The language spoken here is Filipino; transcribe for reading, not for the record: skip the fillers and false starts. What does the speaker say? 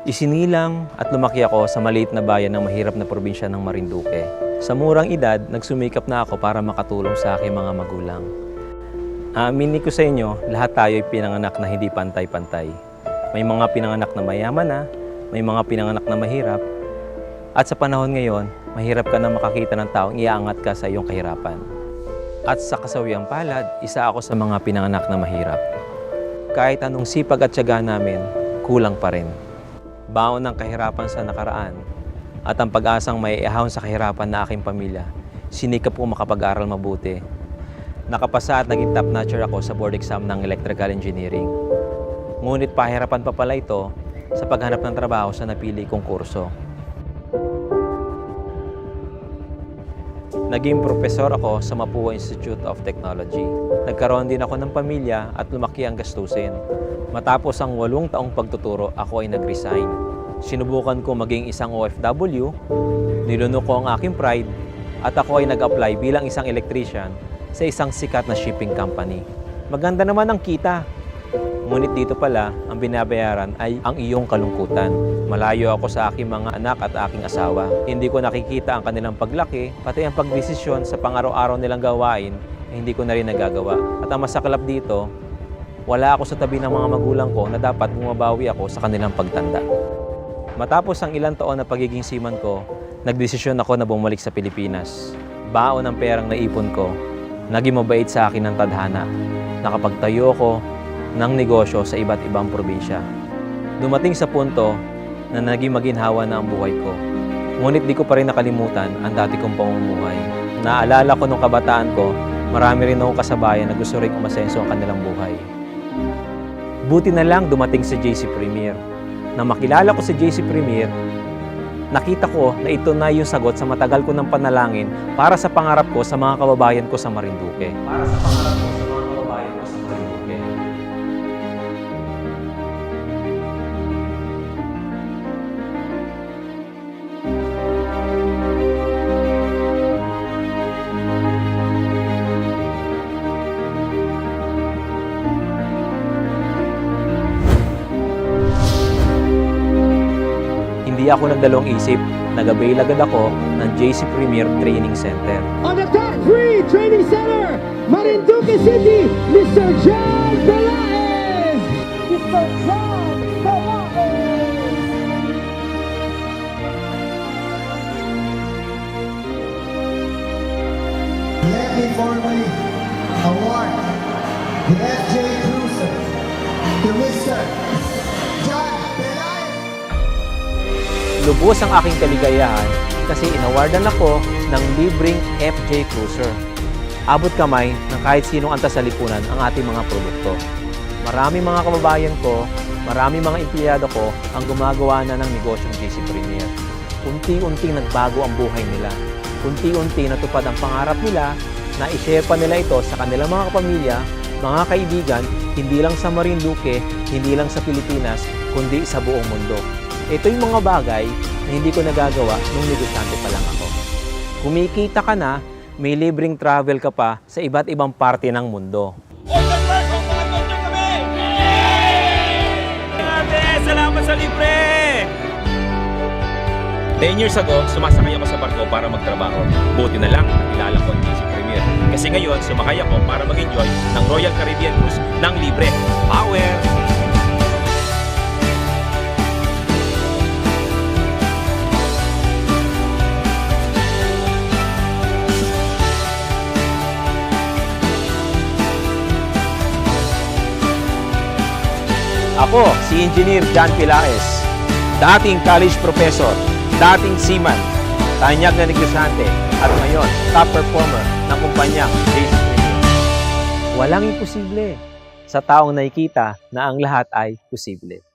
Isinilang at lumaki ako sa maliit na bayan ng mahirap na probinsya ng Marinduque. Sa murang edad, nagsumikap na ako para makatulong sa aking mga magulang. Aaminin ko sa inyo, lahat tayo ay pinanganak na hindi pantay-pantay. May mga pinanganak na mayaman na, may mga pinanganak na mahirap. At sa panahon ngayon, mahirap ka na makakita ng taong iaangat ka sa iyong kahirapan. At sa kasawiyang palad, isa ako sa mga pinanganak na mahirap. Kahit anong sipag at tiyaga namin, kulang pa rin. Baon ng kahirapan sa nakaraan at ang pag-asang may ihahon sa kahirapan na aking pamilya, sinikap ko makapag-aral mabuti. Nakapasa at naging top notcher ako sa board exam ng electrical engineering. Ngunit pahirapan pa pala ito sa paghanap ng trabaho sa napili kong kurso. Naging profesor ako sa Mapua Institute of Technology. Nagkaroon din ako ng pamilya at lumaki ang gastusin. Matapos ang 8 taong pagtuturo, ako ay nag-resign. Sinubukan ko maging isang OFW, nilunok ko ang aking pride, at ako ay nag-apply bilang isang electrician sa isang sikat na shipping company. Maganda naman ang kita. Ngunit dito pala, ang binabayaran ay ang iyong kalungkutan. Malayo ako sa aking mga anak at aking asawa. Hindi ko nakikita ang kanilang paglaki, pati ang pagdesisyon sa pang-araw-araw nilang gawain, hindi ko na rin nagagawa. At ang masaklap dito, wala ako sa tabi ng mga magulang ko na dapat bumabawi ako sa kanilang pagtanda. Matapos ang ilang taon na pagiging seaman ko, nagdesisyon ako na bumalik sa Pilipinas. Baon ang perang naipon ko, naging mabait sa akin ng tadhana. Nakapagtayo ko ng negosyo sa iba't ibang probinsya. Dumating sa punto na naging maginhawa na ang buhay ko. Ngunit di ko pa rin nakalimutan ang dati kong pamumuhay. Naalala ko nung kabataan ko, marami rin akong kasabayan na gusto rin umasenso ang kanilang buhay. Buti na lang dumating si JC Premier. Nang makilala ko si JC Premier, nakita ko na ito na yung sagot sa matagal ko ng panalangin para sa pangarap ko sa mga kababayan ko sa Marinduque. Para sa pangarap ko sa mga kababayan ko sa Marinduque. Hindi ako nagdalawang isip, nag-avail agad ako ng JC Premier Training Center. On the top 3 Training Center, Marinduque City, Mr. John Pelaez! Mr. John Pelaez! Let me formally award the FJ Cruiser to Mr. John Pelaez! Lubos ang aking kaligayahan kasi inawardan ako ng libreng FJ Cruiser. Abot kamay ng kahit sinong antas sa lipunan ang ating mga produkto. Marami mga kababayan ko, marami mga empleyado ko ang gumagawa na ng negosyong JC Premier. Unti-unting nagbago ang buhay nila. Unti-unti natupad ang pangarap nila na i-share pa nila ito sa kanilang mga kapamilya, mga kaibigan, hindi lang sa Marinduque, hindi lang sa Pilipinas, kundi sa buong mundo. Ito yung mga bagay na hindi ko nagagawa nung negosyante pa lang ako. Kumikita ka na, may libreng travel ka pa sa iba't ibang parte ng mundo. Salamat sa libre! 10 years ago, sumasakay ako sa barko para magtrabaho. Buti na lang, nakilala ko ang JC Premier. Kasi ngayon, sumakay ako para mag-enjoy ng Royal Caribbean Cruise ng libre. Power! Ako, si Engineer John Pelaez, dating college professor, dating seaman, tanyag na negosyante, at ngayon, top performer ng kumpanyang JC Premier. Walang imposible sa taong nakikita na ang lahat ay posible.